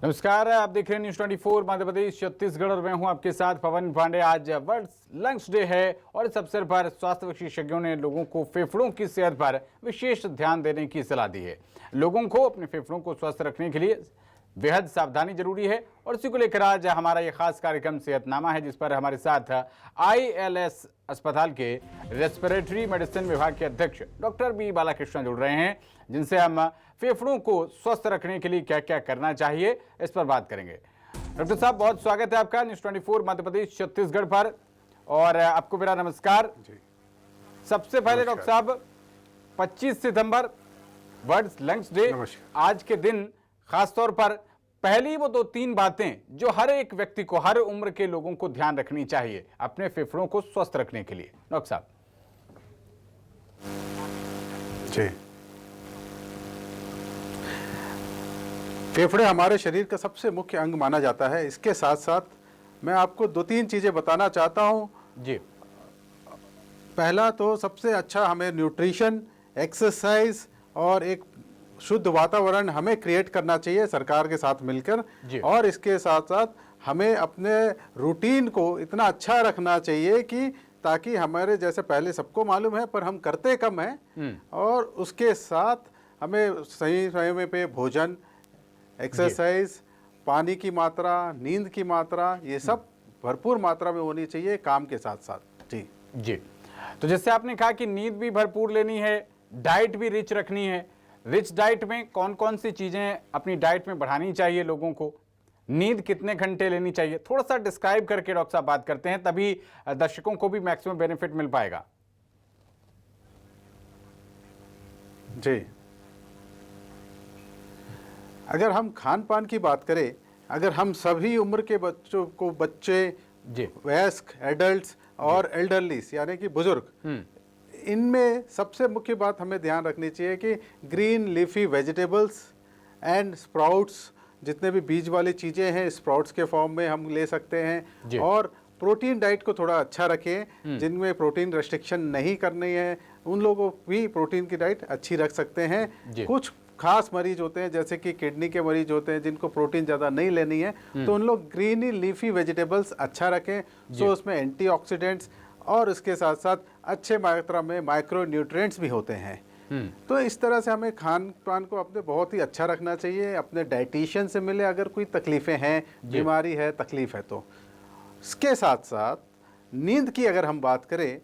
नमस्कार, आप देख रहे हैं न्यूज 24 मध्य प्रदेश छत्तीसगढ़ और मैं हूं आपके साथ पवन पांडे। आज वर्ल्ड लंग्स डे है और इस अवसर पर स्वास्थ्य विशेषज्ञों ने लोगों को फेफड़ों की सेहत पर विशेष ध्यान देने की सलाह दी है। लोगों को अपने फेफड़ों को स्वस्थ रखने के लिए बेहद सावधानी जरूरी है और इसी को लेकर आज हमारा ये खास कार्यक्रम सेहतनामा है, जिस पर हमारे साथ ILS अस्पताल के रेस्पिरेटरी मेडिसिन विभाग के अध्यक्ष डॉक्टर बी बालाकृष्ण जुड़ रहे हैं, जिनसे हम फेफड़ों को स्वस्थ रखने के लिए क्या क्या करना चाहिए इस पर बात करेंगे। डॉक्टर साहब, बहुत स्वागत है आपका न्यूज 24 मध्य प्रदेश छत्तीसगढ़ पर और आपको मेरा नमस्कार जी। सबसे पहले डॉक्टर साहब, 25 सितंबर वर्ल्ड लंग्स डे, आज के दिन खासतौर पर पहली वो 2-3 बातें जो हर एक व्यक्ति को, हर उम्र के लोगों को ध्यान रखनी चाहिए अपने फेफड़ों को स्वस्थ रखने के लिए। डॉक्टर साहब जी, फेफड़े हमारे शरीर का सबसे मुख्य अंग माना जाता है। इसके साथ साथ मैं आपको 2-3 चीजें बताना चाहता हूं जी। पहला तो सबसे अच्छा हमें न्यूट्रिशन, एक्सरसाइज और एक शुद्ध वातावरण हमें क्रिएट करना चाहिए सरकार के साथ मिलकर। और इसके साथ साथ हमें अपने रूटीन को इतना अच्छा रखना चाहिए कि ताकि हमारे जैसे पहले सबको मालूम है पर हम करते कम हैं, और उसके साथ हमें सही समय पे भोजन, एक्सरसाइज, पानी की मात्रा, नींद की मात्रा, ये सब भरपूर मात्रा में होनी चाहिए काम के साथ साथ। जी जी। तो जैसे आपने कहा कि नींद भी भरपूर लेनी है, डाइट भी रिच रखनी है। रिच डाइट में कौन कौन सी चीजें अपनी डाइट में बढ़ानी चाहिए लोगों को? नींद कितने घंटे लेनी चाहिए? थोड़ा सा डिस्क्राइब करके डॉक्टर साहब बात करते हैं, तभी दर्शकों को भी मैक्सिमम बेनिफिट मिल पाएगा। जी, अगर हम खान पान की बात करें, अगर हम सभी उम्र के बच्चों को, बच्चे, वयस्क, एडल्ट्स और एल्डरलीस यानी कि बुजुर्ग, इनमें सबसे मुख्य बात हमें ध्यान रखनी चाहिए कि green leafy vegetables and sprouts, जितने भी बीज वाली चीज़ें हैं स्प्राउट्स के फॉर्म में हम ले सकते हैं। और प्रोटीन डाइट को थोड़ा अच्छा रखें, जिनमें प्रोटीन रेस्ट्रिक्शन नहीं करनी है उन लोगों को भी प्रोटीन की डाइट अच्छी रख सकते हैं। कुछ खास मरीज होते हैं जैसे कि किडनी के मरीज होते हैं जिनको प्रोटीन ज़्यादा नहीं लेनी है, तो उन लोग ग्रीनी लीफी वेजिटेबल्स अच्छा रखें, सो उसमें एंटीऑक्सीडेंट्स और इसके साथ साथ अच्छे मात्रा में माइक्रो न्यूट्रिएंट्स भी होते हैं। तो इस तरह से हमें खान पान को अपने बहुत ही अच्छा रखना चाहिए। अपने डाइटिशियन से मिले अगर कोई तकलीफ़ें हैं, बीमारी है, तकलीफ़ है तो। इसके साथ साथ नींद की अगर हम बात करें,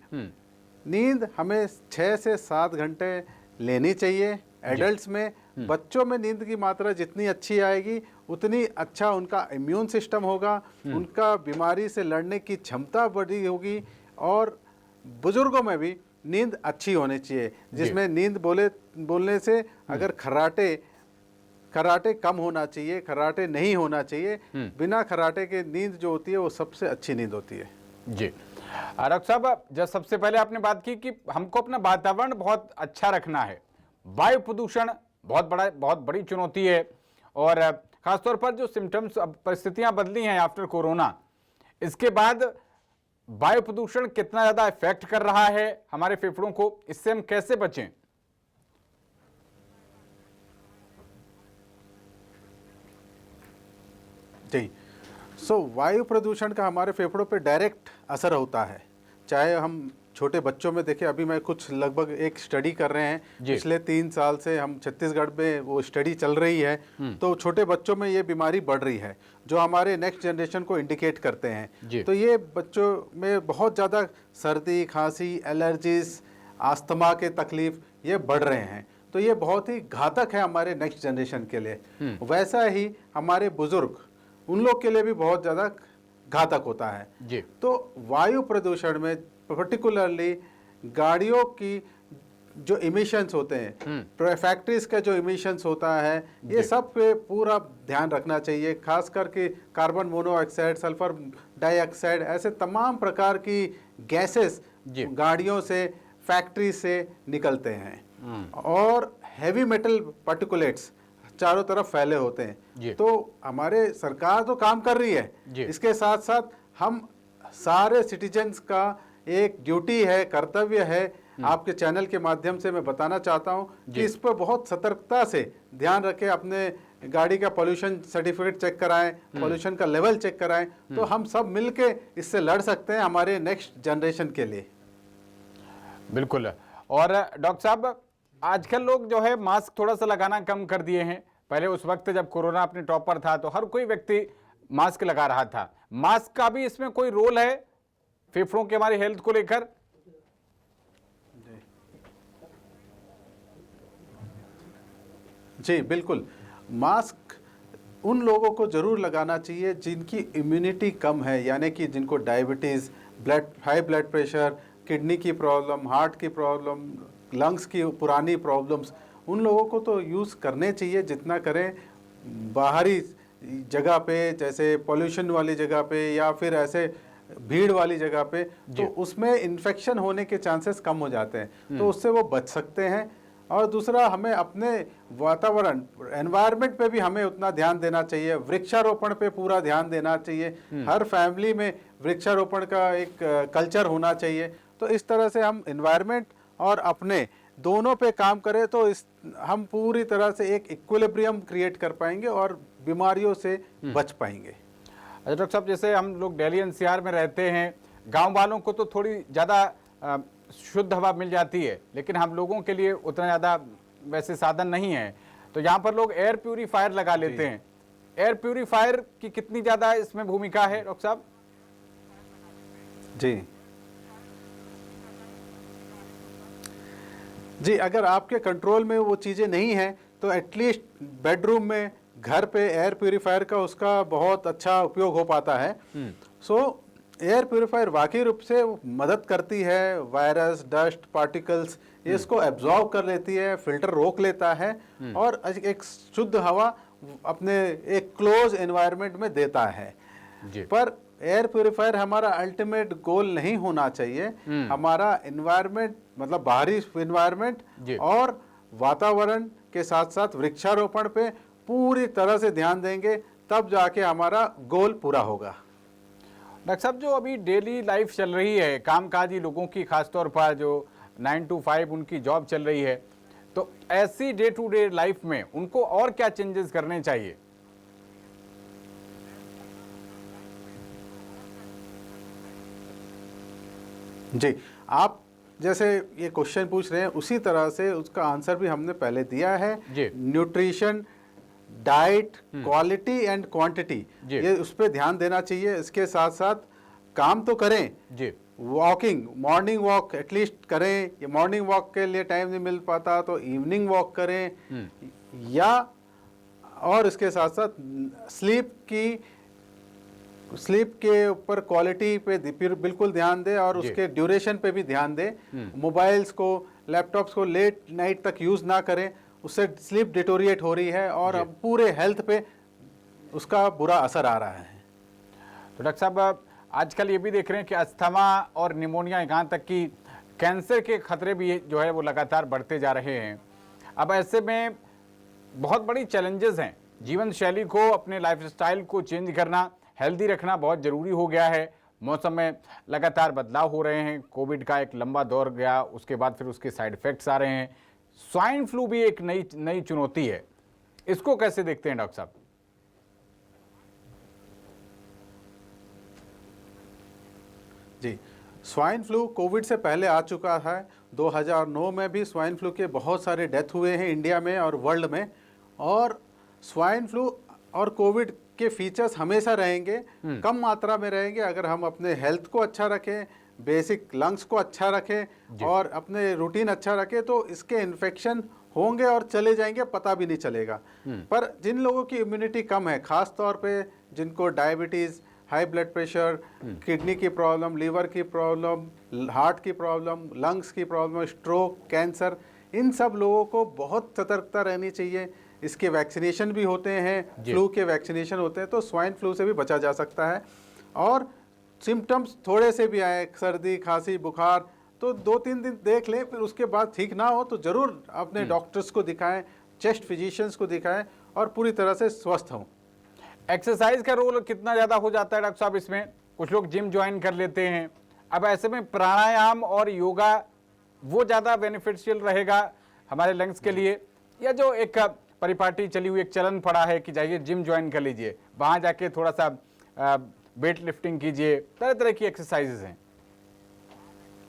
नींद हमें 6 से 7 घंटे लेनी चाहिए एडल्ट्स में। बच्चों में नींद की मात्रा जितनी अच्छी आएगी उतनी अच्छा उनका इम्यून सिस्टम होगा, उनका बीमारी से लड़ने की क्षमता बढ़ी होगी। और बुजुर्गों में भी नींद अच्छी होनी चाहिए, जिसमें नींद बोलने से अगर खर्राटे कम होना चाहिए, खर्राटे नहीं होना चाहिए। बिना खर्राटे के नींद जो होती है वो सबसे अच्छी नींद होती है। जी डॉक्टर साहब, जब सबसे पहले आपने बात की कि हमको अपना वातावरण बहुत अच्छा रखना है। वायु प्रदूषण बहुत बड़ी चुनौती है और खासतौर पर जो सिम्टम्स, परिस्थितियां बदली हैं आफ्टर कोरोना, इसके बाद वायु प्रदूषण कितना ज्यादा इफेक्ट कर रहा है हमारे फेफड़ों को, इससे हम कैसे बचें? जी, वायु प्रदूषण का हमारे फेफड़ों पे डायरेक्ट असर होता है। चाहे हम छोटे बच्चों में देखें, अभी मैं कुछ लगभग एक स्टडी कर रहे हैं, पिछले 3 साल से हम छत्तीसगढ़ में वो स्टडी चल रही है, तो छोटे बच्चों में ये बीमारी बढ़ रही है जो हमारे नेक्स्ट जनरेशन को इंडिकेट करते हैं। तो ये बच्चों में बहुत ज़्यादा सर्दी, खांसी, एलर्जीज, आस्थमा के तकलीफ ये बढ़ रहे हैं। तो ये बहुत ही घातक है हमारे नेक्स्ट जनरेशन के लिए। वैसा ही हमारे बुजुर्ग, उन लोग के लिए भी बहुत ज़्यादा घातक होता है। तो वायु प्रदूषण में पर्टिकुलरली गाड़ियों की जो इमिशंस होते हैं, फैक्ट्रीज का जो इमिशंस होता है, ये सब पे पूरा ध्यान रखना चाहिए। खास करके कार्बन मोनोऑक्साइड, सल्फर डाइऑक्साइड, ऐसे तमाम प्रकार की गैसेस गाड़ियों से, फैक्ट्री से निकलते हैं। और हैवी मेटल पार्टिकुलेट्स चारों तरफ फैले होते हैं। तो हमारे सरकार तो काम कर रही है, इसके साथ साथ हम सारे सिटीजन्स का एक ड्यूटी है, कर्तव्य है, आपके चैनल के माध्यम से मैं बताना चाहता हूं कि इस पर बहुत सतर्कता से ध्यान रखें, अपने गाड़ी का पोल्यूशन सर्टिफिकेट चेक कराएं, पोल्यूशन का लेवल चेक कराएं, तो हम सब मिलके इससे लड़ सकते हैं हमारे नेक्स्ट जनरेशन के लिए। बिल्कुल। और डॉक्टर साहब, आजकल लोग जो है मास्क थोड़ा सा लगाना कम कर दिए हैं। पहले उस वक्त जब कोरोना अपने टॉप पर था तो हर कोई व्यक्ति मास्क लगा रहा था। मास्क का भी इसमें कोई रोल है फेफड़ों की हमारी हेल्थ को लेकर? जी बिल्कुल, मास्क उन लोगों को जरूर लगाना चाहिए जिनकी इम्यूनिटी कम है, यानी कि जिनको diabetes, high blood pressure, kidney की प्रॉब्लम, हार्ट की प्रॉब्लम, लंग्स की पुरानी प्रॉब्लम्स, उन लोगों को तो यूज़ करने चाहिए जितना करें। बाहरी जगह पे, जैसे पोल्यूशन वाली जगह पे या फिर ऐसे भीड़ वाली जगह पे, तो उसमें इन्फेक्शन होने के चांसेस कम हो जाते हैं, तो उससे वो बच सकते हैं। और दूसरा, हमें अपने वातावरण, एनवायरनमेंट पे भी हमें उतना ध्यान देना चाहिए। वृक्षारोपण पे पूरा ध्यान देना चाहिए। हर फैमिली में वृक्षारोपण का एक कल्चर होना चाहिए। तो इस तरह से हम एनवायरनमेंट और अपने दोनों पे काम करें तो हम पूरी तरह से एक इक्विलिब्रियम क्रिएट कर पाएंगे और बीमारियों से बच पाएंगे। अच्छा डॉक्टर साहब, जैसे हम लोग दिल्ली एनसीआर में रहते हैं, गांव वालों को तो थोड़ी ज़्यादा शुद्ध हवा मिल जाती है, लेकिन हम लोगों के लिए उतना ज़्यादा वैसे साधन नहीं है, तो यहाँ पर लोग एयर प्यूरीफायर लगा लेते हैं। एयर प्यूरीफायर की कितनी ज़्यादा इसमें भूमिका है डॉक्टर साहब? जी, अगर आपके कंट्रोल में वो चीज़ें नहीं हैं तो एटलीस्ट बेडरूम में, घर पे एयर प्यूरीफायर का उसका बहुत अच्छा उपयोग हो पाता है। सो एयर प्यूरीफायर वाकई रूप से मदद करती है। वायरस, डस्ट, पार्टिकल्स, ये इसको एब्जॉर्ब कर लेती है, फिल्टर रोक लेता है और एक शुद्ध हवा अपने एक क्लोज एनवायरनमेंट में देता है। पर एयर प्यूरीफायर हमारा अल्टीमेट गोल नहीं होना चाहिए। हमारा एनवायरनमेंट, मतलब बाहरी एनवायरनमेंट और वातावरण के साथ साथ वृक्षारोपण पे पूरी तरह से ध्यान देंगे, तब जाके हमारा गोल पूरा होगा। डॉक्टर साहब, जो अभी डेली लाइफ चल रही है, कामकाजी लोगों की, खासतौर पर जो 9 to 5 उनकी जॉब चल रही है, तो ऐसी डे टू डे लाइफ में उनको और क्या चेंजेस करने चाहिए? जी, आप जैसे ये क्वेश्चन पूछ रहे हैं उसी तरह से उसका आंसर भी हमने पहले दिया है। Nutrition, diet, quality and quantity, ये उस पर ध्यान देना चाहिए। इसके साथ साथ काम तो करें जी, वॉकिंग, मॉर्निंग वॉक एटलीस्ट करें। ये मॉर्निंग वॉक के लिए टाइम नहीं मिल पाता तो इवनिंग वॉक करें, या और इसके साथ साथ स्लीप के ऊपर क्वालिटी पे बिल्कुल ध्यान दें और उसके ड्यूरेशन पे भी ध्यान दें। मोबाइल्स को, लैपटॉप्स को लेट नाइट तक यूज़ ना करें, उससे स्लीप डिटोरिएट हो रही है और अब पूरे हेल्थ पे उसका बुरा असर आ रहा है। तो डॉक्टर साहब, आजकल ये भी देख रहे हैं कि अस्थमा और निमोनिया, यहाँ तक कि कैंसर के खतरे भी जो है वो लगातार बढ़ते जा रहे हैं। अब ऐसे में बहुत बड़ी चैलेंजेस हैं। जीवन शैली को, अपने लाइफस्टाइल को चेंज करना, हेल्दी रखना बहुत ज़रूरी हो गया है। मौसम में लगातार बदलाव हो रहे हैं। कोविड का एक लंबा दौर गया, उसके बाद फिर उसके साइड इफ़ेक्ट्स आ रहे हैं। स्वाइन फ्लू भी एक नई चुनौती है। इसको कैसे देखते हैं डॉक्टर साहब? जी, स्वाइन फ्लू कोविड से पहले आ चुका है। 2009 में भी स्वाइन फ्लू के बहुत सारे डेथ हुए हैं इंडिया में और वर्ल्ड में। और स्वाइन फ्लू और कोविड के फीचर्स हमेशा रहेंगे, कम मात्रा में रहेंगे अगर हम अपने हेल्थ को अच्छा रखें, बेसिक लंग्स को अच्छा रखें और अपने रूटीन अच्छा रखें, तो इसके इन्फेक्शन होंगे और चले जाएंगे, पता भी नहीं चलेगा। पर जिन लोगों की इम्यूनिटी कम है, ख़ास तौर पे जिनको diabetes, high blood pressure, kidney की प्रॉब्लम, लीवर की प्रॉब्लम, हार्ट की प्रॉब्लम, लंग्स की प्रॉब्लम, स्ट्रोक, कैंसर, इन सब लोगों को बहुत सतर्कता रहनी चाहिए। इसके वैक्सीनेशन भी होते हैं, फ्लू के वैक्सीनेशन होते हैं, तो स्वाइन फ्लू से भी बचा जा सकता है। और सिम्टम्स थोड़े से भी आए, सर्दी, खांसी, बुखार, तो 2-3 दिन देख लें, फिर उसके बाद ठीक ना हो तो ज़रूर अपने डॉक्टर्स को दिखाएं, चेस्ट फिजिशियंस को दिखाएं और पूरी तरह से स्वस्थ हों। एक्सरसाइज का रोल कितना ज़्यादा हो जाता है डॉक्टर साहब इसमें? कुछ लोग जिम ज्वाइन कर लेते हैं। अब ऐसे में प्राणायाम और योगा वो ज़्यादा बेनिफिशियल रहेगा हमारे लंग्स के लिए, या जो एक परिपाटी चली हुई, एक चलन पड़ा है कि जाइए जिम ज्वाइन कर लीजिए, वहां जाके थोड़ा सा वेट लिफ्टिंग कीजिए, तरह तरह की एक्सरसाइजेज हैं।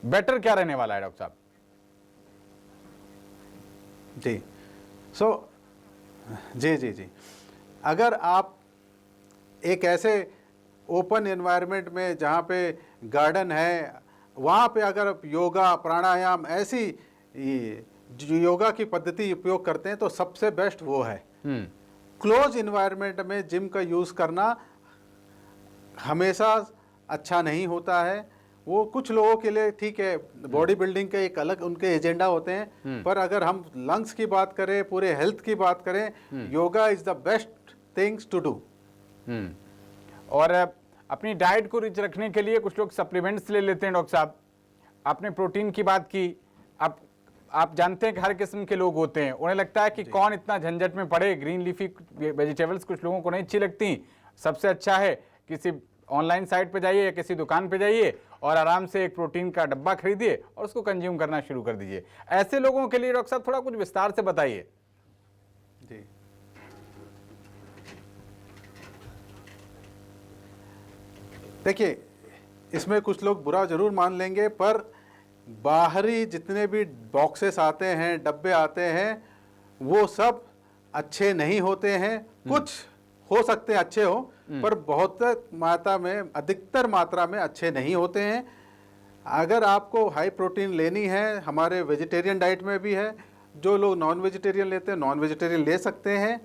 बेटर क्या रहने वाला है डॉक्टर साहब? जी जी, अगर आप एक ऐसे ओपन एनवायरनमेंट में जहाँ पे गार्डन है, वहाँ पे अगर आप योगा प्राणायाम ऐसी जो योगा की पद्धति उपयोग करते हैं तो सबसे बेस्ट वो है। क्लोज इन्वायरमेंट में जिम का यूज़ करना हमेशा अच्छा नहीं होता है। वो कुछ लोगों के लिए ठीक है, बॉडी बिल्डिंग के एक अलग उनके एजेंडा होते हैं, पर अगर हम लंग्स की बात करें, पूरे हेल्थ की बात करें, yoga is the best things to do. और अपनी डाइट को रिच रखने के लिए कुछ लोग सप्लीमेंट्स ले लेते हैं डॉक्टर साहब। आपने प्रोटीन की बात की, आप जानते हैं कि हर किस्म के लोग होते हैं, उन्हें लगता है कि कौन इतना झंझट में पड़े, ग्रीन लीफी वेजिटेबल्स कुछ लोगों को नहीं अच्छी लगती। सबसे अच्छा है किसी ऑनलाइन साइट पे जाइए या किसी दुकान पे जाइए और आराम से एक प्रोटीन का डब्बा खरीदिए और उसको कंज्यूम करना शुरू कर दीजिए। ऐसे लोगों के लिए डॉक्टर साहब थोड़ा कुछ विस्तार से बताइए। जी, देखिए, इसमें कुछ लोग बुरा जरूर मान लेंगे, पर बाहरी जितने भी बॉक्सेस आते हैं, डब्बे आते हैं, वो सब अच्छे नहीं होते हैं। कुछ हो सकते हैं अच्छे हो, पर बहुत मात्रा में, अधिकतर मात्रा में अच्छे नहीं होते हैं। अगर आपको हाई प्रोटीन लेनी है, हमारे वेजिटेरियन डाइट में भी है। जो लोग नॉन वेजिटेरियन लेते हैं, नॉन वेजिटेरियन ले सकते हैं,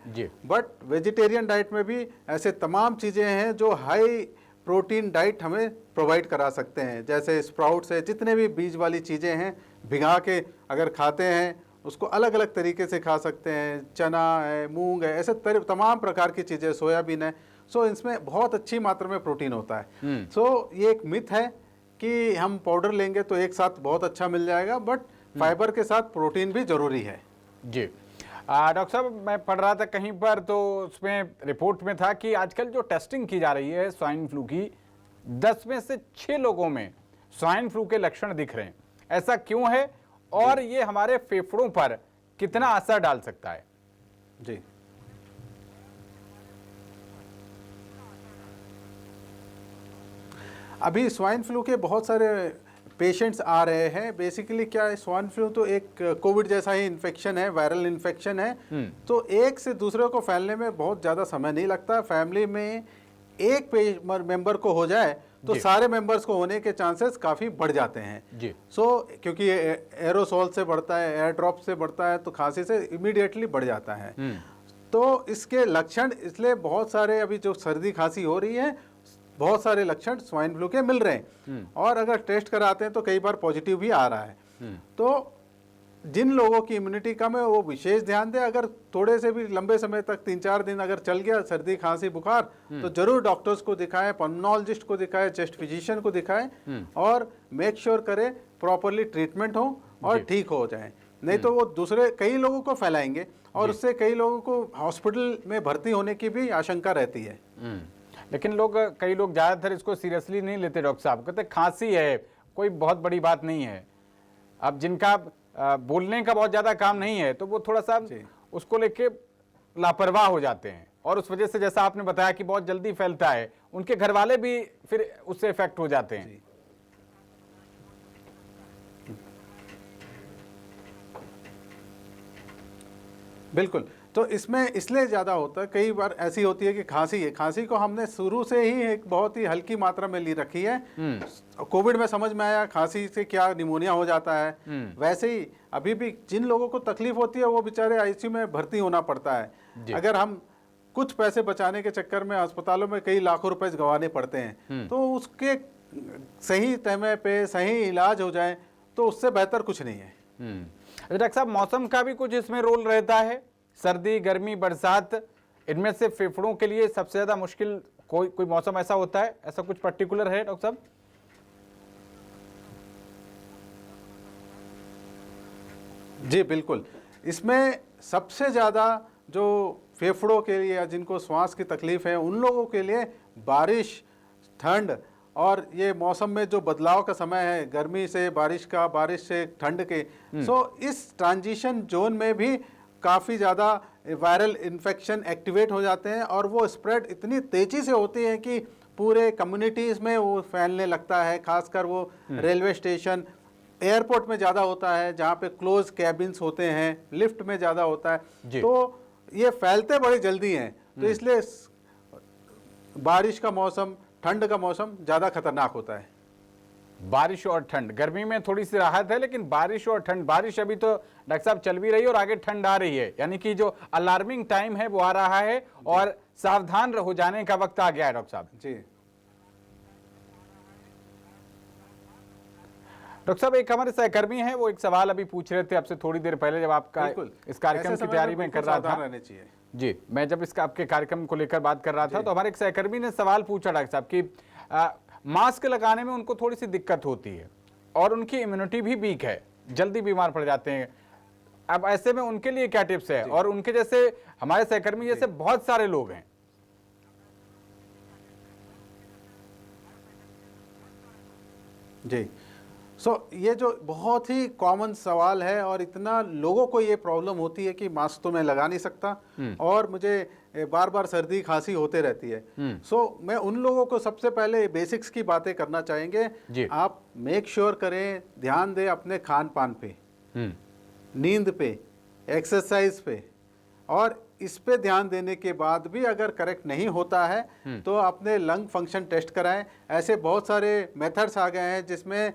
बट वेजिटेरियन डाइट में भी ऐसे तमाम चीज़ें हैं जो हाई प्रोटीन डाइट हमें प्रोवाइड करा सकते हैं। जैसे स्प्राउट्स है, जितने भी बीज वाली चीज़ें हैं, भिगा के अगर खाते हैं, उसको अलग अलग तरीके से खा सकते हैं। चना है, मूंग है, ऐसे तमाम प्रकार की चीज़ें, सोयाबीन है। सो इसमें बहुत अच्छी मात्रा में प्रोटीन होता है। सो ये एक मिथ है कि हम पाउडर लेंगे तो एक साथ बहुत अच्छा मिल जाएगा, बट फाइबर के साथ प्रोटीन भी जरूरी है। जी डॉक्टर साहब, मैं पढ़ रहा था कहीं पर, तो उसमें रिपोर्ट में था कि आजकल जो टेस्टिंग की जा रही है स्वाइन फ्लू की, 10 में से 6 लोगों में स्वाइन फ्लू के लक्षण दिख रहे हैं। ऐसा क्यों है और ये हमारे फेफड़ों पर कितना असर डाल सकता है? जी, अभी स्वाइन फ्लू के बहुत सारे पेशेंट्स आ रहे हैं। बेसिकली क्या है, स्वाइन फ्लू तो एक कोविड जैसा ही इन्फेक्शन है, वायरल इन्फेक्शन है। तो एक से दूसरे को फैलने में बहुत ज़्यादा समय नहीं लगता। फैमिली में एक मेंबर को हो जाए तो सारे मेंबर्स को होने के चांसेस काफ़ी बढ़ जाते हैं। जी। क्योंकि एरोसोल से बढ़ता है, एयर ड्रॉप से बढ़ता है, तो खांसी से इमीडिएटली बढ़ जाता है। तो इसके लक्षण, इसलिए बहुत सारे अभी जो सर्दी खांसी हो रही है, बहुत सारे लक्षण स्वाइन फ्लू के मिल रहे हैं। और अगर टेस्ट कराते हैं तो कई बार पॉजिटिव भी आ रहा है। तो जिन लोगों की इम्यूनिटी कम है वो विशेष ध्यान दें। अगर थोड़े से भी लंबे समय तक 3-4 दिन अगर चल गया सर्दी खांसी बुखार, तो जरूर डॉक्टर्स को दिखाएं, पल्मोनोलॉजिस्ट को दिखाएं, चेस्ट फिजिशियन को दिखाएं, और मेक श्योर करें प्रॉपरली ट्रीटमेंट हो और ठीक हो जाए। नहीं तो वो दूसरे कई लोगों को फैलाएंगे और उससे कई लोगों को हॉस्पिटल में भर्ती होने की भी आशंका रहती है। लेकिन कई लोग ज़्यादातर इसको सीरियसली नहीं लेते डॉक्टर साहब, कहते खांसी है, कोई बहुत बड़ी बात नहीं है। अब जिनका बोलने का बहुत ज़्यादा काम नहीं है तो वो थोड़ा सा उसको लेके लापरवाह हो जाते हैं, और उस वजह से जैसा आपने बताया कि बहुत जल्दी फैलता है, उनके घर वाले भी फिर उससे इफेक्ट हो जाते हैं। बिल्कुल, तो इसमें इसलिए ज़्यादा होता है। कई बार ऐसी होती है कि खांसी है, खांसी को हमने शुरू से ही एक बहुत ही हल्की मात्रा में ली रखी है। कोविड में समझ में आया खांसी से क्या निमोनिया हो जाता है। वैसे ही अभी भी जिन लोगों को तकलीफ होती है वो बेचारे आईसीयू में भर्ती होना पड़ता है। अगर हम कुछ पैसे बचाने के चक्कर में अस्पतालों में कई लाखों रुपए गंवाने पड़ते हैं, तो उसके सही समय पे सही इलाज हो जाए तो उससे बेहतर कुछ नहीं है। डॉक्टर साहब, मौसम का भी कुछ इसमें रोल रहता है? सर्दी, गर्मी, बरसात, इनमें से फेफड़ों के लिए सबसे ज्यादा मुश्किल कोई मौसम ऐसा होता है? ऐसा कुछ पर्टिकुलर है डॉक्टर साहब? जी बिल्कुल, इसमें सबसे ज़्यादा जो फेफड़ों के लिए या जिनको श्वास की तकलीफ है उन लोगों के लिए बारिश, ठंड और ये मौसम में जो बदलाव का समय है, गर्मी से बारिश का, बारिश से ठंड के, इस ट्रांजिशन जोन में भी काफ़ी ज़्यादा वायरल इन्फेक्शन एक्टिवेट हो जाते हैं और वो स्प्रेड इतनी तेजी से होती है कि पूरे कम्युनिटीज़ में वो फैलने लगता है। खासकर वो रेलवे स्टेशन, एयरपोर्ट में ज़्यादा होता है, जहाँ पे क्लोज कैबिन्स होते हैं, लिफ्ट में ज़्यादा होता है। तो ये फैलते बड़ी जल्दी हैं, तो इसलिए बारिश का मौसम, ठंड का मौसम ज़्यादा खतरनाक होता है। बारिश और ठंड, गर्मी में थोड़ी सी राहत है, लेकिन बारिश और ठंड, बारिश अभी तो डॉक्टर साहब चल भी रही है और आगे ठंड आ रही है, यानी कि जो अलार्मिंग टाइम है वो आ रहा है और सावधान हो जाने का वक्त आ गया है डॉक्टर साहब। जी डॉक्टर साहब, एक हमारे सहकर्मी हैं, वो एक सवाल अभी पूछ रहे थे आपसे थोड़ी देर पहले, जब आपका इस कार्यक्रम की तैयारी में कर रहा था। रहने चाहिए जी, मैं जब इसका आपके कार्यक्रम को लेकर बात कर रहा था तो हमारे एक सहकर्मी ने सवाल पूछा डॉक्टर साहब कि मास्क लगाने में उनको थोड़ी सी दिक्कत होती है और उनकी इम्यूनिटी भी वीक है, जल्दी बीमार पड़ जाते हैं। अब ऐसे में उनके लिए क्या टिप्स है, और उनके जैसे हमारे सहकर्मी जैसे बहुत सारे लोग हैं। जी, ये जो बहुत ही कॉमन सवाल है और इतना लोगों को ये प्रॉब्लम होती है कि मास्क तो मैं लगा नहीं सकता और मुझे बार बार सर्दी खांसी होते रहती है। मैं उन लोगों को सबसे पहले बेसिक्स की बातें करना चाहेंगे। आप मेक श्योर करें, ध्यान दें अपने खान पान पे, नींद पे, एक्सरसाइज पे, और इस पे ध्यान देने के बाद भी अगर करेक्ट नहीं होता है तो अपने लंग फंक्शन टेस्ट कराएं। ऐसे बहुत सारे मेथड्स आ गए हैं जिसमें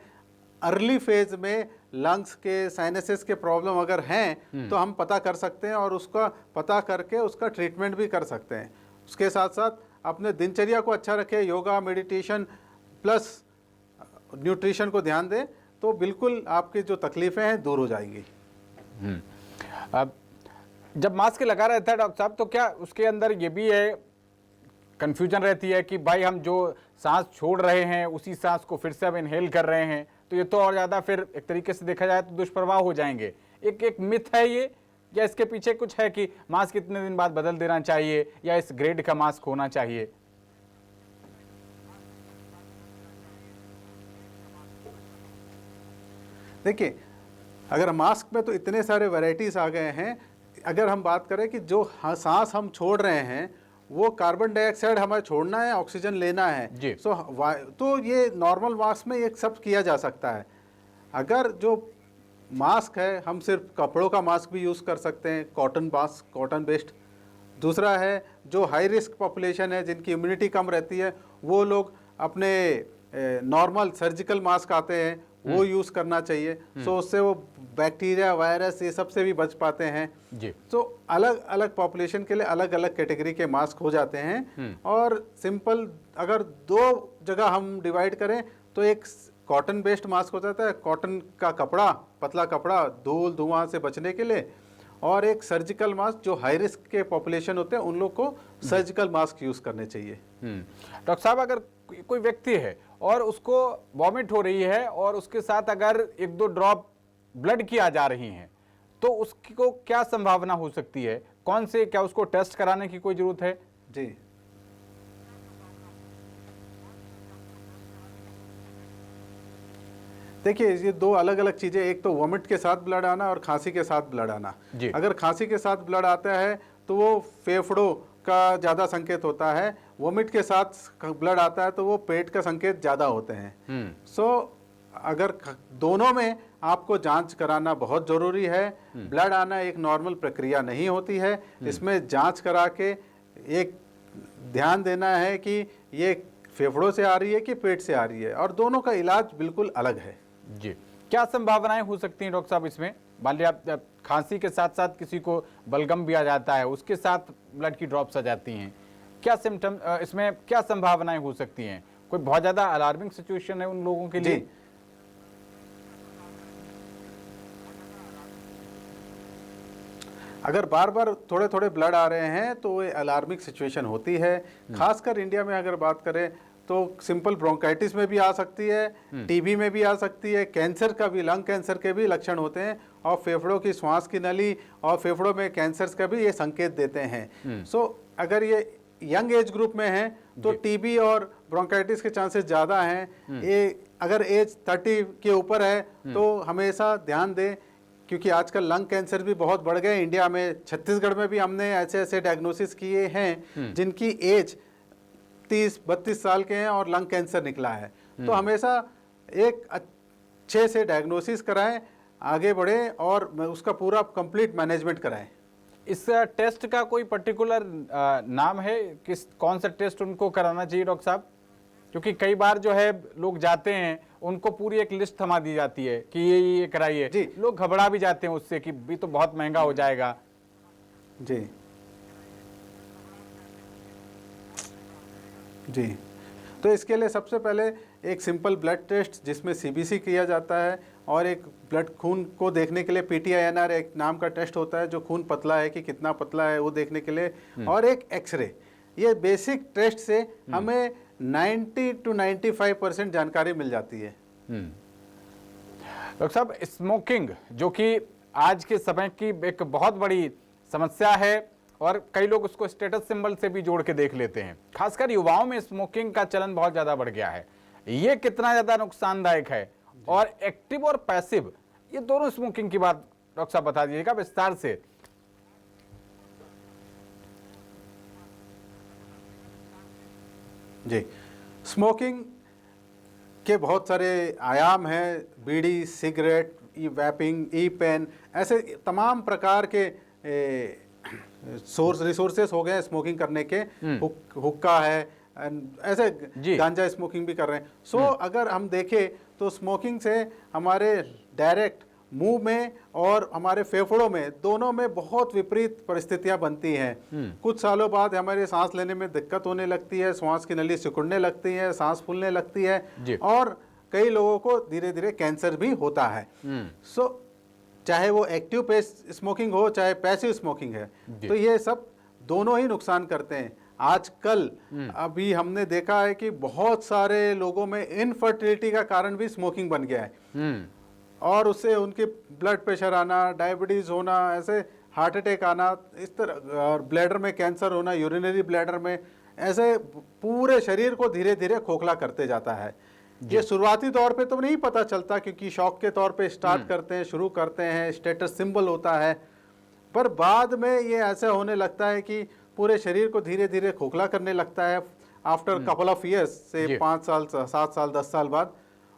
अर्ली फेज में लंग्स के, साइनसेस के प्रॉब्लम अगर हैं तो हम पता कर सकते हैं और उसका पता करके उसका ट्रीटमेंट भी कर सकते हैं। उसके साथ साथ अपने दिनचर्या को अच्छा रखें, योगा, मेडिटेशन प्लस न्यूट्रिशन को ध्यान दें, तो बिल्कुल आपकी जो तकलीफ़ें हैं दूर हो जाएंगी। अब जब मास्क लगा रहता है डॉक्टर साहब, तो क्या उसके अंदर ये भी है, कन्फ्यूजन रहती है कि भाई हम जो सांस छोड़ रहे हैं उसी सांस को फिर से अब इनहेल कर रहे हैं, तो ये तो और ज़्यादा फिर एक तरीके से देखा जाए तो दुष्प्रभाव हो जाएंगे। एक मिथ है ये, या इसके पीछे कुछ है कि मास्क कितने दिन बाद बदल देना चाहिए या इस ग्रेड का मास्क होना चाहिए? देखिए, अगर मास्क में तो इतने सारे वैरायटीज़ आ गए हैं। अगर हम बात करें कि जो सांस हम छोड़ रहे हैं वो कार्बन डाइऑक्साइड हमें छोड़ना है, ऑक्सीजन लेना है जी। तो ये नॉर्मल मास्क में ये सब किया जा सकता है। अगर जो मास्क है, हम सिर्फ कपड़ों का मास्क भी यूज़ कर सकते हैं, कॉटन मास्क, कॉटन बेस्ड। दूसरा है जो हाई रिस्क पॉपुलेशन है, जिनकी इम्यूनिटी कम रहती है, वो लोग अपने नॉर्मल सर्जिकल मास्क आते हैं वो यूज़ करना चाहिए। उससे वो बैक्टीरिया, वायरस, ये सब से भी बच पाते हैं जी। अलग अलग पॉपुलेशन के लिए अलग अलग कैटेगरी के मास्क हो जाते हैं। और सिंपल अगर दो जगह हम डिवाइड करें तो एक कॉटन बेस्ड मास्क हो जाता है, कॉटन का कपड़ा, पतला कपड़ा, धूल धुआं से बचने के लिए, और एक सर्जिकल मास्क जो हाई रिस्क के पॉपुलेशन होते हैं उन लोग को सर्जिकल मास्क यूज़ करने चाहिए। डॉक्टर साहब, अगर कोई व्यक्ति है और उसको वॉमिट हो रही है और उसके साथ अगर 1-2 ड्रॉप ब्लड की आ जा रही हैं, तो उसको क्या संभावना हो सकती है? कौन से, क्या उसको टेस्ट कराने की कोई जरूरत है? जी, देखिए, ये दो अलग अलग चीज़ें, एक तो वॉमिट के साथ ब्लड आना और खांसी के साथ ब्लड आना। अगर खांसी के साथ ब्लड आता है तो वो फेफड़ों का ज़्यादा संकेत होता है, वॉमिट के साथ ब्लड आता है तो वो पेट का संकेत ज़्यादा होते हैं। अगर दोनों में आपको जांच कराना बहुत ज़रूरी है। ब्लड आना एक नॉर्मल प्रक्रिया नहीं होती है, इसमें जांच करा के एक ध्यान देना है कि ये फेफड़ों से आ रही है कि पेट से आ रही है, और दोनों का इलाज बिल्कुल अलग है जी। क्या संभावनाएं हो सकती हैं डॉक्टर साहब इसमें? मान लिया आप खांसी के साथ साथ किसी को बलगम भी आ जाता है, उसके साथ ब्लड की ड्रॉप्स आ जाती हैं, क्या सिम्टम, इसमें क्या संभावनाएं हो सकती हैं? कोई बहुत ज़्यादा अलार्मिंग सिचुएशन है उन लोगों के लिए? अगर बार बार थोड़े थोड़े ब्लड आ रहे हैं तो ये अलार्मिंग सिचुएशन होती है। खासकर इंडिया में अगर बात करें तो सिंपल ब्रोंकाइटिस में भी आ सकती है, टीबी में भी आ सकती है, कैंसर का भी, लंग कैंसर के भी लक्षण होते हैं, और फेफड़ों की श्वास की नली और फेफड़ों में कैंसर का भी ये संकेत देते हैं। अगर ये यंग एज ग्रुप में हैं तो टीबी और ब्रोंकाइटिस के चांसेस ज़्यादा हैं। ये अगर एज 30 के ऊपर है तो हमेशा ध्यान दें क्योंकि आजकल लंग कैंसर भी बहुत बढ़ गए इंडिया में। छत्तीसगढ़ में भी हमने ऐसे ऐसे डायग्नोसिस किए हैं जिनकी एज 30-32 साल के हैं और लंग कैंसर निकला है। तो हमेशा एक अच्छे से डायग्नोसिस कराएं, आगे बढ़े और उसका पूरा कंप्लीट मैनेजमेंट कराएं। इस टेस्ट का कोई पर्टिकुलर नाम है, कौन सा टेस्ट उनको कराना चाहिए डॉक्टर साहब? क्योंकि कई बार जो है लोग जाते हैं, उनको पूरी एक लिस्ट थमा दी जाती है कि ये कराइए। लोग घबरा भी जाते हैं उससे कि भी तो बहुत महंगा हो जाएगा। जी जी, तो इसके लिए सबसे पहले एक सिंपल ब्लड टेस्ट जिसमें सीबीसी किया जाता है, और एक ब्लड खून को देखने के लिए पीटीआईएनआर एक नाम का टेस्ट होता है, जो खून पतला है कि कितना पतला है वो देखने के लिए, और एक एक्सरे। ये बेसिक टेस्ट से हमें 90 to 95% जानकारी मिल जाती है। डॉक्टर साहब, स्मोकिंग जो कि आज के समय की एक बहुत बड़ी समस्या है और कई लोग उसको स्टेटस सिंबल से भी जोड़ के देख लेते हैं, खासकर युवाओं में स्मोकिंग का चलन बहुत ज्यादा बढ़ गया है। ये कितना ज्यादा नुकसानदायक है, और एक्टिव और पैसिव ये दोनों स्मोकिंग की बात डॉक्टर साहब बता दीजिएगा विस्तार से। जी, स्मोकिंग के बहुत सारे आयाम हैं। बीड़ी, सिगरेट, ई वैपिंग, ई पेन, ऐसे तमाम प्रकार के रिसोर्सेस हो गए स्मोकिंग करने के। हुक्का है, ऐसे गांजा स्मोकिंग भी कर रहे हैं। अगर हम देखें तो स्मोकिंग से हमारे डायरेक्ट मुंह में और हमारे फेफड़ों में, दोनों में बहुत विपरीत परिस्थितियां बनती हैं। कुछ सालों बाद हमारे सांस लेने में दिक्कत होने लगती है, श्वास की नली सिकुड़ने लगती है, सांस फूलने लगती है, और कई लोगों को धीरे धीरे कैंसर भी होता है। चाहे वो एक्टिव स्मोकिंग हो चाहे पैसिव स्मोकिंग है, तो ये सब दोनों ही नुकसान करते हैं। आजकल अभी हमने देखा है कि बहुत सारे लोगों में इनफर्टिलिटी का कारण भी स्मोकिंग बन गया है, और उससे उनके ब्लड प्रेशर आना, डायबिटीज होना, ऐसे हार्ट अटैक आना, इस तरह, और ब्लैडर में कैंसर होना, यूरिनरी ब्लैडर में, ऐसे पूरे शरीर को धीरे धीरे खोखला करते जाता है। ये शुरुआती तौर पे तो नहीं पता चलता, क्योंकि शौक के तौर पे स्टार्ट करते हैं, शुरू करते हैं, स्टेटस सिंबल होता है, पर बाद में ये ऐसे होने लगता है कि पूरे शरीर को धीरे धीरे खोखला करने लगता है आफ्टर कपल ऑफ ईयर्स से 5 साल, 7 साल, 10 साल बाद,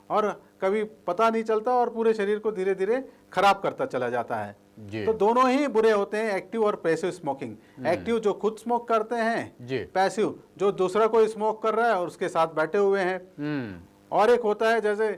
और कभी पता नहीं चलता और पूरे शरीर को धीरे धीरे खराब करता चला जाता है। तो दोनों ही बुरे होते हैं, एक्टिव और पैसिव स्मोकिंग। एक्टिव जो खुद स्मोक करते हैं, पैसिव जो दूसरा कोई स्मोक कर रहा है और उसके साथ बैठे हुए हैं। और एक होता है जैसे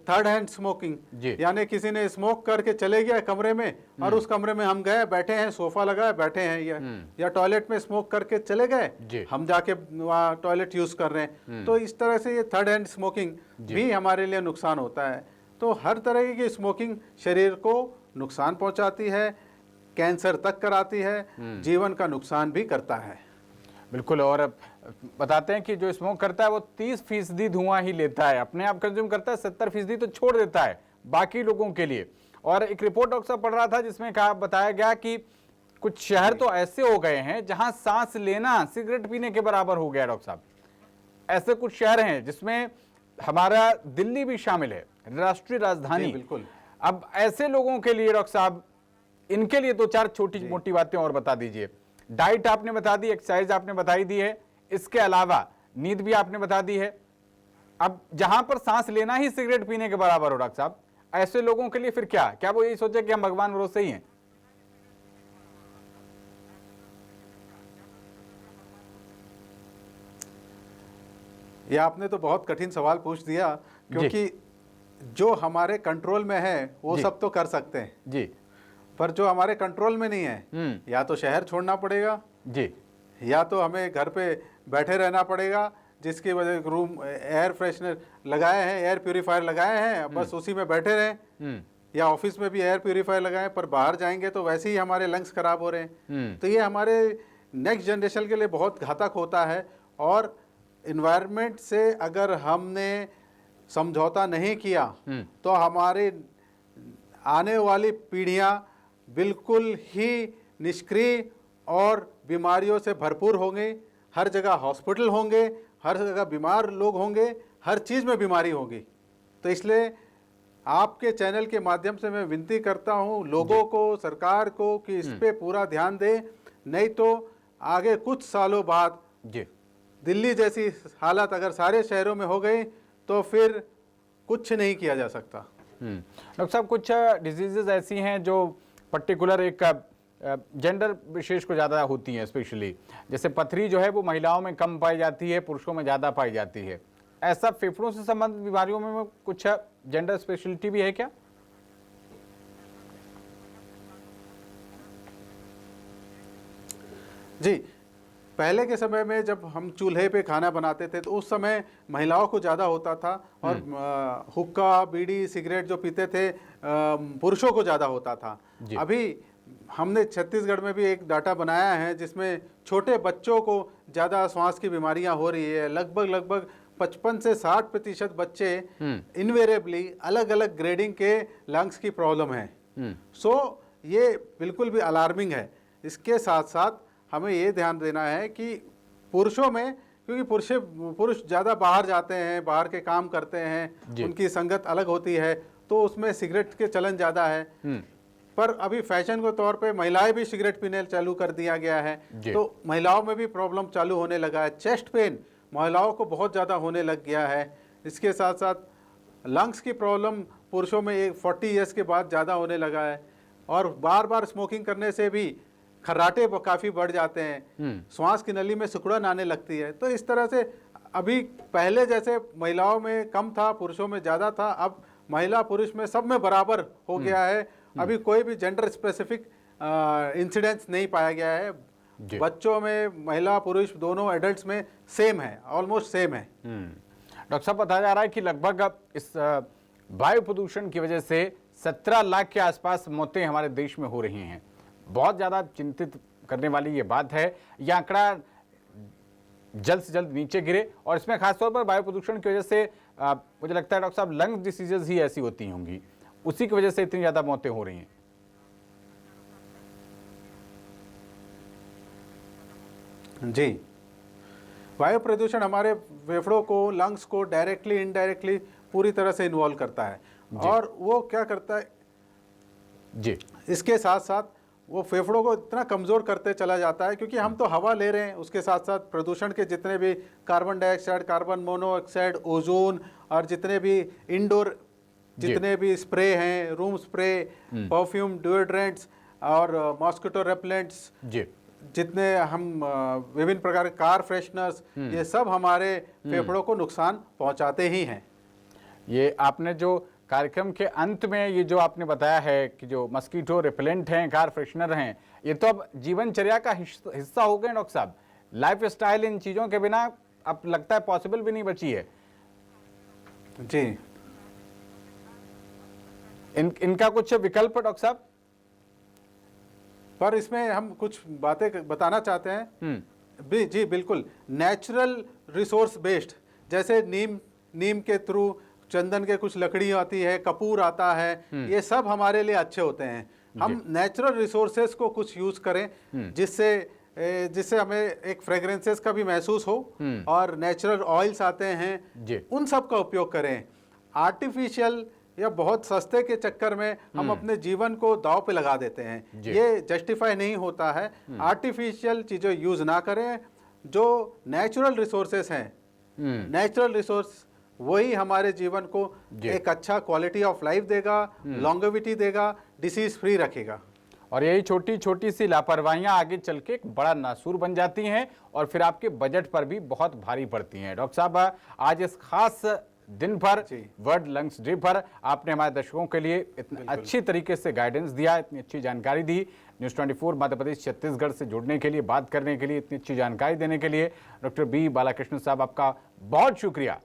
थर्ड हैंड स्मोकिंग, यानी किसी ने स्मोक करके चले गया कमरे में, और उस कमरे में हम गए, बैठे हैं, सोफा लगाए बैठे हैं, या टॉयलेट में स्मोक करके चले गए, हम जाके वहाँ टॉयलेट यूज कर रहे हैं। तो इस तरह से ये थर्ड हैंड स्मोकिंग भी हमारे लिए नुकसान होता है। तो हर तरह की स्मोकिंग शरीर को नुकसान पहुंचाती है, कैंसर तक कराती है, जीवन का नुकसान भी करता है। बिल्कुल, और बताते हैं कि जो स्मोक करता है वो 30% धुआं ही लेता है, अपने आप कंज्यूम करता है, 70% तो छोड़ देता है बाकी लोगों के लिए। और एक रिपोर्ट डॉक्टर साहब पढ़ रहा था जिसमें बताया गया कि कुछ शहर तो ऐसे हो गए हैं जहां सांस लेना सिगरेट पीने के बराबर हो गया। डॉक्टर साहब, ऐसे कुछ शहर हैं जिसमें हमारा दिल्ली भी शामिल है, राष्ट्रीय राजधानी। बिल्कुल। अब ऐसे लोगों के लिए डॉक्टर साहब, इनके लिए 2-4 छोटी मोटी बातें और बता दीजिए। डाइट आपने बता दी, एक्सरसाइज आपने बताई दी है, इसके अलावा नींद भी आपने बता दी है। अब जहां पर सांस लेना ही सिगरेट पीने के बराबर हो डॉक्टर साहब, ऐसे लोगों के लिए फिर क्या वो यही सोचे कि हम भगवान भरोसे ही हैं? ये आपने तो बहुत कठिन सवाल पूछ दिया, क्योंकि जो हमारे कंट्रोल में है वो सब तो कर सकते हैं जी, पर जो हमारे कंट्रोल में नहीं है, या तो शहर छोड़ना पड़ेगा जी, या तो हमें घर पे बैठे रहना पड़ेगा, जिसकी वजह रूम एयर फ्रेशनर लगाए हैं, एयर प्यूरीफायर लगाए हैं, बस उसी में बैठे रहें, या ऑफिस में भी एयर प्यूरीफायर लगाए, पर बाहर जाएंगे तो वैसे ही हमारे लंग्स खराब हो रहे हैं। तो ये हमारे नेक्स्ट जनरेशन के लिए बहुत घातक होता है। और इन्वायरमेंट से अगर हमने समझौता नहीं किया तो हमारी आने वाली पीढ़ियां बिल्कुल ही निष्क्रिय और बीमारियों से भरपूर होंगे। हर जगह हॉस्पिटल होंगे, हर जगह बीमार लोग होंगे, हर चीज़ में बीमारी होगी। तो इसलिए आपके चैनल के माध्यम से मैं विनती करता हूं लोगों को, सरकार को कि इस पे पूरा ध्यान दें, नहीं तो आगे कुछ सालों बाद जी दिल्ली जैसी हालत अगर सारे शहरों में हो गई तो फिर कुछ नहीं किया जा सकता। डॉक्टर साहब, कुछ डिजीजेज ऐसी हैं जो पर्टिकुलर एक जेंडर विशेष को ज़्यादा होती हैं, स्पेशली जैसे पथरी जो है वो महिलाओं में कम पाई जाती है, पुरुषों में ज़्यादा पाई जाती है। ऐसा फेफड़ों से संबंधित बीमारियों में कुछ जेंडर स्पेशलिटी भी है क्या? जी, पहले के समय में जब हम चूल्हे पे खाना बनाते थे तो उस समय महिलाओं को ज़्यादा होता था और हुक्का, बीड़ी, सिगरेट जो पीते थे पुरुषों को ज़्यादा होता था। अभी हमने छत्तीसगढ़ में भी एक डाटा बनाया है जिसमें छोटे बच्चों को ज़्यादा श्वास की बीमारियां हो रही है। लगभग 55 से 60% बच्चे इनवेरेबली अलग अलग ग्रेडिंग के लंग्स की प्रॉब्लम है। सो ये बिल्कुल भी अलार्मिंग है। इसके साथ साथ हमें ये ध्यान देना है कि पुरुषों में, क्योंकि पुरुष ज़्यादा बाहर जाते हैं, बाहर के काम करते हैं, उनकी संगत अलग होती है, तो उसमें सिगरेट के चलन ज़्यादा है। पर अभी फैशन के तौर पे महिलाएं भी सिगरेट पीने चालू कर दिया गया है, तो महिलाओं में भी प्रॉब्लम चालू होने लगा है। चेस्ट पेन महिलाओं को बहुत ज़्यादा होने लग गया है। इसके साथ साथ लंग्स की प्रॉब्लम पुरुषों में 40 ईयर्स के बाद ज़्यादा होने लगा है। और बार बार स्मोकिंग करने से भी खर्राटे काफ़ी बढ़ जाते हैं, श्वास की नली में सिकुड़न आने लगती है। तो इस तरह से अभी पहले जैसे महिलाओं में कम था, पुरुषों में ज़्यादा था, अब महिला पुरुष में सब में बराबर हो गया है। अभी कोई भी जेंडर स्पेसिफिक इंसिडेंस नहीं पाया गया है। बच्चों में महिला पुरुष दोनों एडल्ट्स में सेम है, ऑलमोस्ट सेम है। डॉक्टर साहब, बताया जा रहा है कि लगभग इस वायु प्रदूषण की वजह से 17 लाख के आसपास मौतें हमारे देश में हो रही हैं। बहुत ज़्यादा चिंतित करने वाली ये बात है। यह आंकड़ा जल्द से जल्द नीचे गिरे, और इसमें खासतौर पर वायु प्रदूषण की वजह से मुझे लगता है डॉक्टर साहब लंग्स डिसीजेज ही ऐसी होती होंगी, उसी की वजह से इतनी ज़्यादा मौतें हो रही हैं। जी, वायु प्रदूषण हमारे फेफड़ों को, लंग्स को डायरेक्टली इनडायरेक्टली पूरी तरह से इन्वॉल्व करता है। और वो क्या करता है जी, इसके साथ साथ वो फेफड़ों को इतना कमज़ोर करते चला जाता है, क्योंकि हम तो हवा ले रहे हैं, उसके साथ साथ प्रदूषण के जितने भी carbon dioxide, carbon monoxide, ozone, और जितने भी इंडोर जितने भी स्प्रे हैं, रूम स्प्रे, परफ्यूम, डिओड्रेंट्स और मॉस्किटो रेपेलेंट्स, जितने हम विभिन्न प्रकार के कार फ्रेशनर्स, ये सब हमारे फेफड़ों को नुकसान पहुंचाते ही हैं। ये आपने जो कार्यक्रम के अंत में ये जो आपने बताया है कि जो मस्कीटो रिपेलेंट हैं, कार फ्रेशनर हैं, ये तो अब जीवनचर्या का हिस्सा हो गए डॉक्टर साहब। लाइफ स्टाइल इन चीज़ों के बिना अब लगता है पॉसिबल भी नहीं बची है। जी, इनका कुछ विकल्प डॉक्टर साहब? पर इसमें हम कुछ बातें बताना चाहते हैं। जी बिल्कुल, नेचुरल रिसोर्स बेस्ड, जैसे नीम के थ्रू चंदन के कुछ लकड़ी आती है, कपूर आता है, ये सब हमारे लिए अच्छे होते हैं। हम नेचुरल रिसोर्सेज को कुछ यूज करें जिससे हमें एक फ्रेग्रेंसेस का भी महसूस हो, और नेचुरल ऑयल्स आते हैं, उन सब का उपयोग करें। आर्टिफिशियल या बहुत सस्ते के चक्कर में हम अपने जीवन को दांव पे लगा देते हैं, ये जस्टिफाई नहीं होता है। आर्टिफिशियल चीज़ें यूज ना करें, जो नेचुरल रिसोर्सेस हैं, नेचुरल रिसोर्स वही हमारे जीवन को एक अच्छा क्वालिटी ऑफ लाइफ देगा, लॉन्गेविटी देगा, डिसीज फ्री रखेगा। और यही छोटी छोटी सी लापरवाहियां आगे चल के एक बड़ा नासूर बन जाती हैं और फिर आपके बजट पर भी बहुत भारी पड़ती हैं। डॉक्टर साहब, आज इस खास दिन पर, वर्ल्ड लंग्स डे पर, आपने हमारे दर्शकों के लिए इतनी अच्छी तरीके से गाइडेंस दिया, इतनी अच्छी जानकारी दी। न्यूज़ 24 मध्य प्रदेश छत्तीसगढ़ से जुड़ने के लिए, बात करने के लिए, इतनी अच्छी जानकारी देने के लिए डॉक्टर बी बालाकृष्ण साहब, आपका बहुत शुक्रिया।